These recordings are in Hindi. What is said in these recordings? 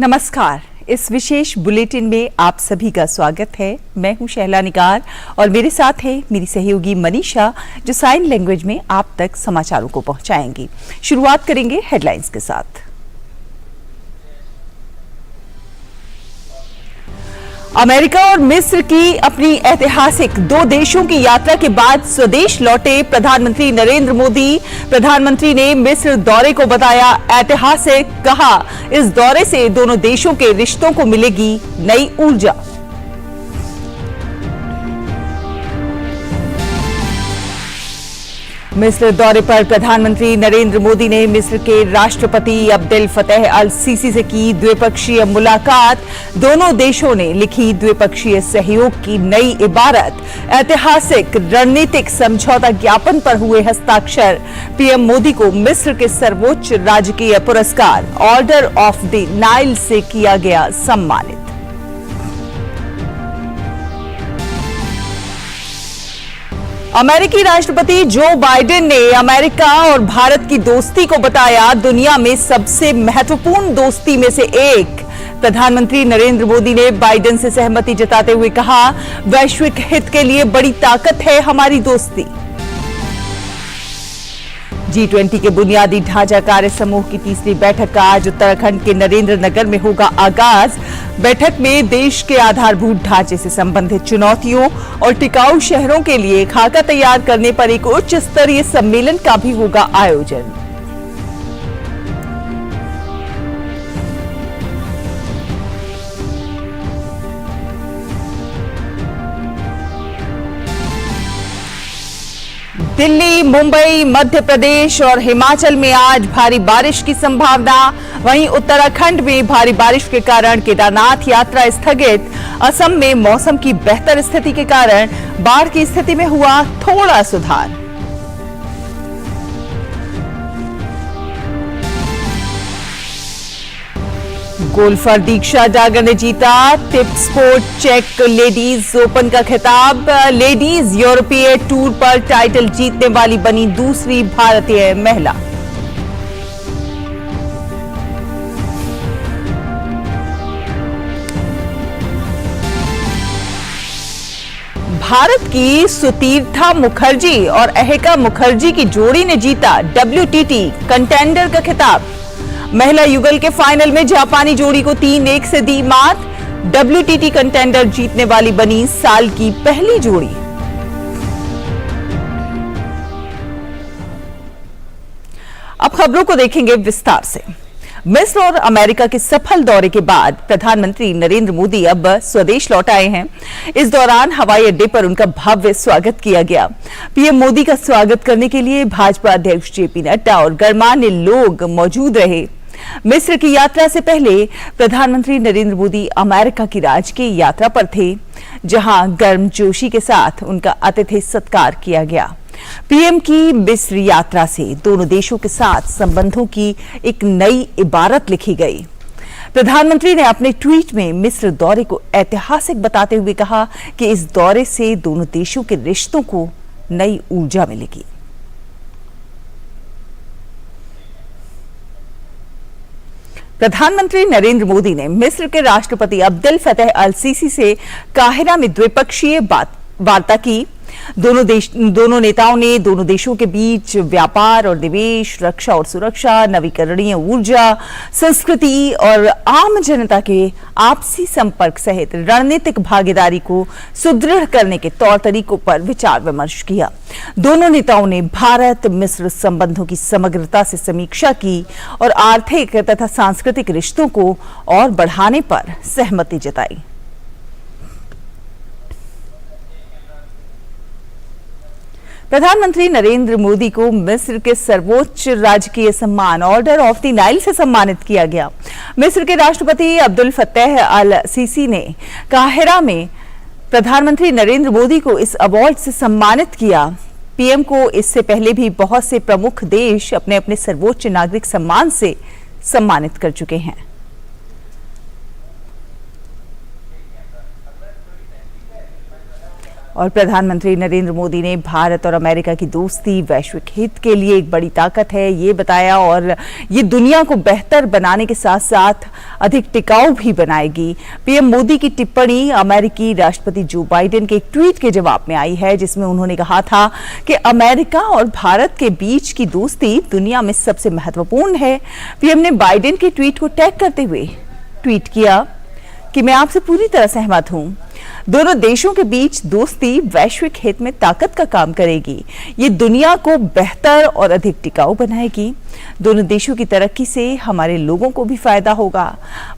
नमस्कार। इस विशेष बुलेटिन में आप सभी का स्वागत है। मैं हूं शहला निगार और मेरे साथ है मेरी सहयोगी मनीषा, जो साइन लैंग्वेज में आप तक समाचारों को पहुंचाएंगी। शुरुआत करेंगे हेडलाइंस के साथ। अमेरिका और मिस्र की अपनी ऐतिहासिक 2 देशों की यात्रा के बाद स्वदेश लौटे प्रधानमंत्री नरेंद्र मोदी। प्रधानमंत्री ने मिस्र दौरे को बताया ऐतिहासिक, कहा इस दौरे से दोनों देशों के रिश्तों को मिलेगी नई ऊर्जा। मिस्र दौरे पर प्रधानमंत्री नरेंद्र मोदी ने मिस्र के राष्ट्रपति अब्देल फतेह अल सीसी से की द्विपक्षीय मुलाकात। दोनों देशों ने लिखी द्विपक्षीय सहयोग की नई इबारत। ऐतिहासिक रणनीतिक समझौता ज्ञापन पर हुए हस्ताक्षर। पीएम मोदी को मिस्र के सर्वोच्च राजकीय पुरस्कार ऑर्डर ऑफ द नाइल से किया गया सम्मानित। अमेरिकी राष्ट्रपति जो बाइडेन ने अमेरिका और भारत की दोस्ती को बताया दुनिया में सबसे महत्वपूर्ण दोस्ती में से एक। प्रधानमंत्री नरेंद्र मोदी ने बाइडेन से सहमति जताते हुए कहा, वैश्विक हित के लिए बड़ी ताकत है हमारी दोस्ती। G20 के बुनियादी ढांचा कार्य समूह की तीसरी बैठक का आज उत्तराखंड के नरेंद्र नगर में होगा आगाज। बैठक में देश के आधारभूत ढांचे से संबंधित चुनौतियों और टिकाऊ शहरों के लिए खाका तैयार करने पर एक उच्च स्तरीय सम्मेलन का भी होगा आयोजन। दिल्ली, मुंबई, मध्य प्रदेश और हिमाचल में आज भारी बारिश की संभावना। वहीं उत्तराखंड में भारी बारिश के कारण केदारनाथ यात्रा स्थगित। असम में मौसम की बेहतर स्थिति के कारण बाढ़ की स्थिति में हुआ थोड़ा सुधार। गोल्फर दीक्षा डागर ने जीता टिप स्पोर्ट चेक लेडीज ओपन का खिताब। लेडीज यूरोपीय टूर पर टाइटल जीतने वाली बनी दूसरी भारतीय महिला। भारत की सुतीर्था मुखर्जी और अहेका मुखर्जी की जोड़ी ने जीता WTT कंटेंडर का खिताब। महिला युगल के फाइनल में जापानी जोड़ी को 3-1 से दी मात। WTT कंटेंडर जीतने वाली बनी साल की पहली जोड़ी। अब खबरों को देखेंगे विस्तार से। मिस्र और अमेरिका के सफल दौरे के बाद प्रधानमंत्री नरेंद्र मोदी अब स्वदेश लौट आए हैं। इस दौरान हवाई अड्डे पर उनका भव्य स्वागत किया गया। पीएम मोदी का स्वागत करने के लिए भाजपा अध्यक्ष JP नड्डा और गणमान्य लोग मौजूद रहे। मिस्र की यात्रा से पहले प्रधानमंत्री नरेंद्र मोदी अमेरिका की राजकीय यात्रा पर थे, जहां गर्मजोशी के साथ उनका आतिथ्य सत्कार किया गया। पीएम की मिस्र यात्रा से दोनों देशों के साथ संबंधों की एक नई इबारत लिखी गई। प्रधानमंत्री ने अपने ट्वीट में मिस्र दौरे को ऐतिहासिक बताते हुए कहा कि इस दौरे से दोनों देशों के रिश्तों को नई ऊर्जा मिलेगी। प्रधानमंत्री नरेंद्र मोदी ने मिस्र के राष्ट्रपति अब्देल फतेह अल सीसी से काहिरा में द्विपक्षीय वार्ता की। दोनों नेताओं ने दोनों देशों के बीच व्यापार और निवेश, रक्षा और सुरक्षा, नवीकरणीय ऊर्जा, संस्कृति और आम जनता के आपसी संपर्क सहित रणनीतिक भागीदारी को सुदृढ़ करने के तौर तरीकों पर विचार विमर्श किया। दोनों नेताओं ने भारत मिस्र संबंधों की समग्रता से समीक्षा की और आर्थिक तथा सांस्कृतिक रिश्तों को और बढ़ाने पर सहमति जताई। प्रधानमंत्री नरेंद्र मोदी को मिस्र के सर्वोच्च राजकीय सम्मान ऑर्डर ऑफ द नाइल से सम्मानित किया गया। मिस्र के राष्ट्रपति अब्दुल फतेह अल सीसी ने काहिरा में प्रधानमंत्री नरेंद्र मोदी को इस अवार्ड से सम्मानित किया। पीएम को इससे पहले भी बहुत से प्रमुख देश अपने अपने सर्वोच्च नागरिक सम्मान से सम्मानित कर चुके हैं। और प्रधानमंत्री नरेंद्र मोदी ने भारत और अमेरिका की दोस्ती वैश्विक हित के लिए एक बड़ी ताकत है ये बताया और ये दुनिया को बेहतर बनाने के साथ साथ अधिक टिकाऊ भी बनाएगी। पीएम मोदी की टिप्पणी अमेरिकी राष्ट्रपति जो बाइडेन के एक ट्वीट के जवाब में आई है जिसमें उन्होंने कहा था कि अमेरिका और भारत के बीच की दोस्ती दुनिया में सबसे महत्वपूर्ण है। पीएम ने बाइडेन के ट्वीट को टैग करते हुए ट्वीट किया कि मैं आपसे पूरी तरह सहमत हूं। दोनों देशों के बीच दोस्ती वैश्विक हित में ताकत का काम करेगी। ये दुनिया को बेहतर और अधिक टिकाऊ बनाएगी। दोनों देशों की तरक्की से हमारे लोगों को भी फायदा होगा।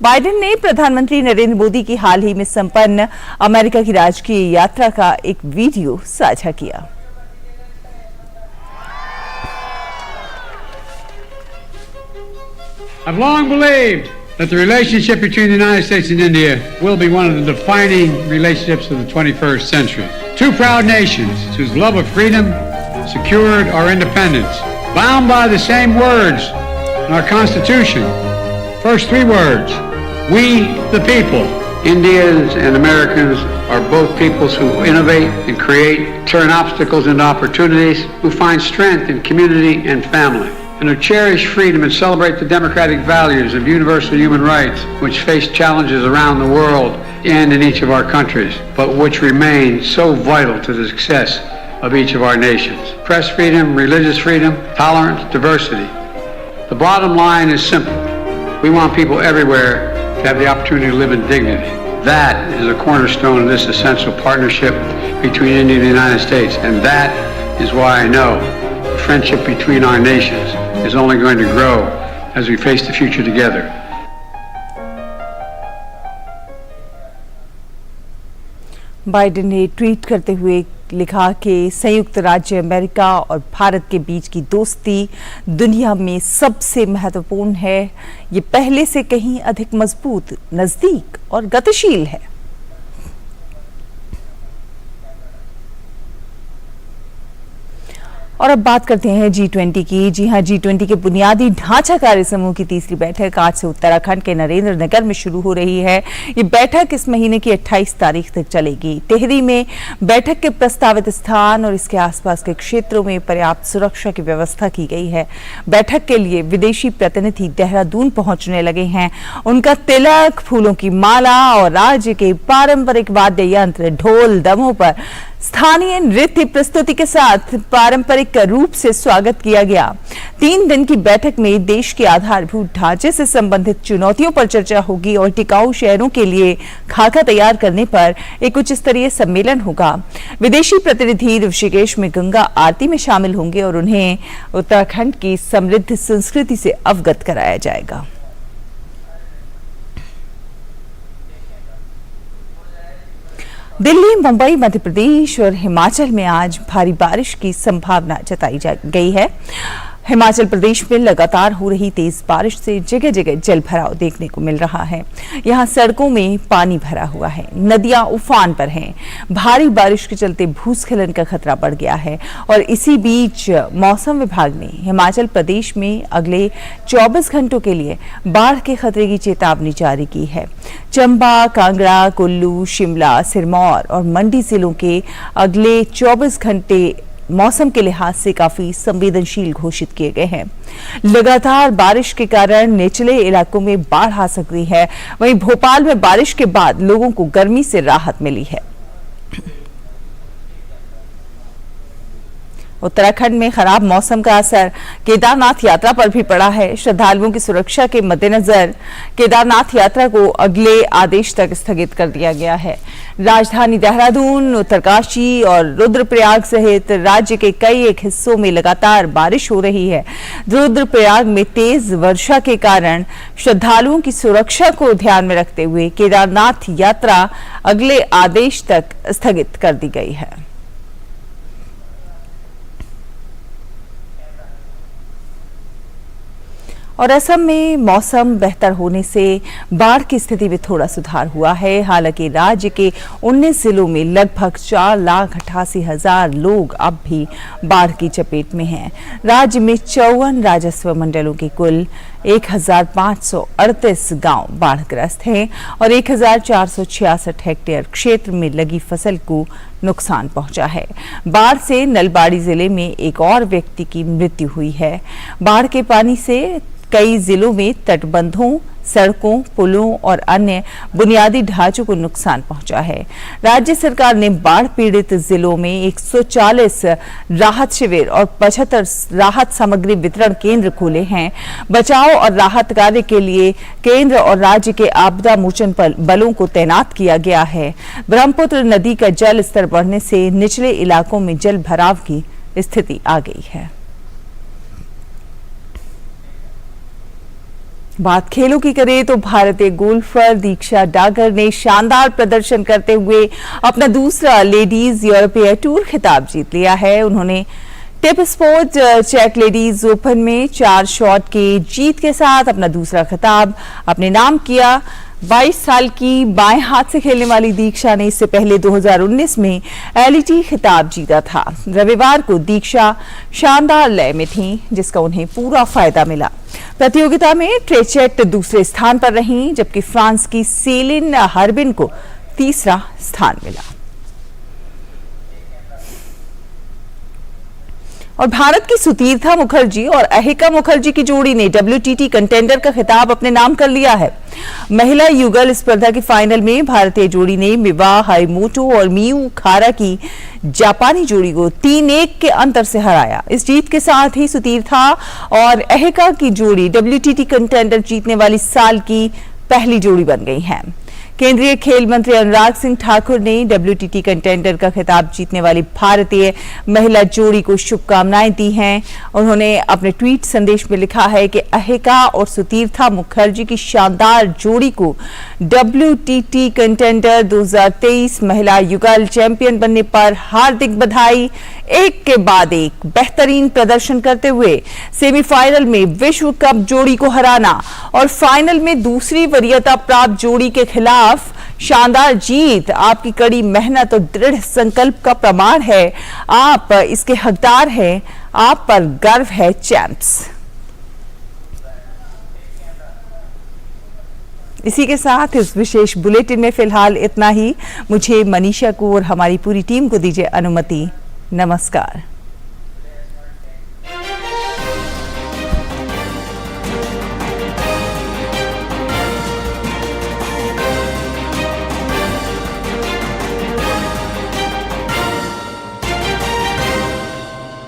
बाइडेन ने प्रधानमंत्री नरेंद्र मोदी की हाल ही में संपन्न अमेरिका की राजकीय यात्रा का एक वीडियो साझा किया। I've long believed that the relationship between the United States and India will be one of the defining relationships of the 21st century. Two proud nations whose love of freedom secured our independence, bound by the same words in our Constitution. First three words, we the people. Indians and Americans are both peoples who innovate and create, turn obstacles into opportunities, who find strength in community and family, and who cherish freedom and celebrate the democratic values of universal human rights which face challenges around the world and in each of our countries, but which remain so vital to the success of each of our nations. Press freedom, religious freedom, tolerance, diversity. The bottom line is simple. We want people everywhere to have the opportunity to live in dignity. That is a cornerstone of this essential partnership between India and the United States, and that is why I know the friendship between our nations is only going to grow as we face the future together. Biden ने ट्वीट करते हुए लिखा कि संयुक्त राज्य अमेरिका और भारत के बीच की दोस्ती दुनिया में सबसे महत्वपूर्ण है। ये पहले से कहीं अधिक मजबूत, नजदीक और गतिशील है। और अब बात करते हैं G20 की। जी हां, G20 के बुनियादी ढांचा कार्य समूह की तीसरी बैठक आज से उत्तराखंड के नरेंद्र नगर में शुरू हो रही है। ये बैठक इस महीने की 28 तारीख तक चलेगी। टिहरी में बैठक के प्रस्तावित स्थान और इसके आसपास के क्षेत्रों में पर्याप्त सुरक्षा की व्यवस्था की गई है। बैठक के लिए विदेशी प्रतिनिधि देहरादून पहुंचने लगे हैं। उनका तिलक, फूलों की माला और राज्य के पारंपरिक वाद्य यंत्र, ढोल, दमों पर स्थानीय नृत्य प्रस्तुति के साथ पारंपरिक रूप से स्वागत किया गया। 3 दिन की बैठक में देश के आधारभूत ढांचे से संबंधित चुनौतियों पर चर्चा होगी और टिकाऊ शहरों के लिए खाका तैयार करने पर एक उच्च स्तरीय सम्मेलन होगा। विदेशी प्रतिनिधि ऋषिकेश में गंगा आरती में शामिल होंगे और उन्हें उत्तराखंड की समृद्ध संस्कृति से अवगत कराया जाएगा। दिल्ली, मुंबई, मध्य प्रदेश और हिमाचल में आज भारी बारिश की संभावना जताई गई है। हिमाचल प्रदेश में लगातार हो रही तेज बारिश से जगह जगह जल भराव देखने को मिल रहा है। यहाँ सड़कों में पानी भरा हुआ है, नदियां उफान पर हैं। भारी बारिश के चलते भूस्खलन का खतरा बढ़ गया है और इसी बीच मौसम विभाग ने हिमाचल प्रदेश में अगले 24 घंटों के लिए बाढ़ के खतरे की चेतावनी जारी की है। चंबा, कांगड़ा, कुल्लू, शिमला, सिरमौर और मंडी जिलों के अगले 24 घंटे मौसम के लिहाज से काफी संवेदनशील घोषित किए गए हैं। लगातार बारिश के कारण निचले इलाकों में बाढ़ आ सकती है। वहीं भोपाल में बारिश के बाद लोगों को गर्मी से राहत मिली है। उत्तराखंड में खराब मौसम का असर केदारनाथ यात्रा पर भी पड़ा है। श्रद्धालुओं की सुरक्षा के मद्देनजर केदारनाथ यात्रा को अगले आदेश तक स्थगित कर दिया गया है। राजधानी देहरादून, उत्तरकाशी और रुद्रप्रयाग सहित राज्य के कई एक हिस्सों में लगातार बारिश हो रही है। रुद्रप्रयाग में तेज वर्षा के कारण श्रद्धालुओं की सुरक्षा को ध्यान में रखते हुए केदारनाथ यात्रा अगले आदेश तक स्थगित कर दी गई है। और असम में मौसम बेहतर होने से बाढ़ की स्थिति में थोड़ा सुधार हुआ है। हालांकि राज्य के 19 जिलों में लगभग 4,88,000 लोग अब भी बाढ़ की चपेट में हैं। राज्य में 54 राजस्व मंडलों के कुल 1,538 गांव बाढ़ग्रस्त हैं और 1,466 हेक्टेयर क्षेत्र में लगी फसल को नुकसान पहुंचा है। बाढ़ से नलबाड़ी जिले में एक और व्यक्ति की मृत्यु हुई है। बाढ़ के पानी से कई जिलों में तटबंधों, सड़कों, पुलों और अन्य बुनियादी ढांचों को नुकसान पहुंचा है। राज्य सरकार ने बाढ़ पीड़ित जिलों में 140 राहत शिविर और 75 राहत सामग्री वितरण केंद्र खोले हैं। बचाव और राहत कार्य के लिए केंद्र और राज्य के आपदा मोचन बलों को तैनात किया गया है। ब्रह्मपुत्र नदी का जल स्तर बढ़ने से निचले इलाकों में जल भराव की स्थिति आ गई है। बात खेलों की करें तो भारतीय गोल्फर दीक्षा डागर ने शानदार प्रदर्शन करते हुए अपना दूसरा लेडीज यूरोपीय टूर खिताब जीत लिया है। उन्होंने टिप स्पोर्ट चेक लेडीज ओपन में 4 शॉट के जीत के साथ अपना दूसरा खिताब अपने नाम किया। 22 साल की बाएं हाथ से खेलने वाली दीक्षा ने इससे पहले 2019 में एलईटी खिताब जीता था। रविवार को दीक्षा शानदार लय में थी, जिसका उन्हें पूरा फायदा मिला। प्रतियोगिता में ट्रेचेट दूसरे स्थान पर रहीं, जबकि फ्रांस की सेलिन हर्बिन को तीसरा स्थान मिला। और भारत की सुतीर्था मुखर्जी और अहिका मुखर्जी की जोड़ी ने WTT कंटेंडर का खिताब अपने नाम कर लिया है। महिला युगल स्पर्धा के फाइनल में भारतीय जोड़ी ने मिवा हारीमोटो और मियू खारा की जापानी जोड़ी को 3-1 के अंतर से हराया। इस जीत के साथ ही सुतीर्था और अहिका की जोड़ी WTT कंटेंडर जीतने वाली साल की पहली जोड़ी बन गई है। केंद्रीय खेल मंत्री अनुराग सिंह ठाकुर ने WTT कंटेंडर का खिताब जीतने वाली भारतीय महिला जोड़ी को शुभकामनाएं दी हैं। उन्होंने अपने ट्वीट संदेश में लिखा है कि अहिका और सुतीर्था मुखर्जी की शानदार जोड़ी को WTT कंटेंडर 2023 महिला युगल चैंपियन बनने पर हार्दिक बधाई। एक के बाद एक बेहतरीन प्रदर्शन करते हुए सेमीफाइनल में विश्व कप जोड़ी को हराना और फाइनल में दूसरी वरीयता प्राप्त जोड़ी के खिलाफ शानदार जीत आपकी कड़ी मेहनत और दृढ़ संकल्प का प्रमाण है। आप इसके हकदार हैं। आप पर गर्व है चैंप्स। इसी के साथ इस विशेष बुलेटिन में फिलहाल इतना ही। मुझे, मनीषा को और हमारी पूरी टीम को दीजिए अनुमति। नमस्कार।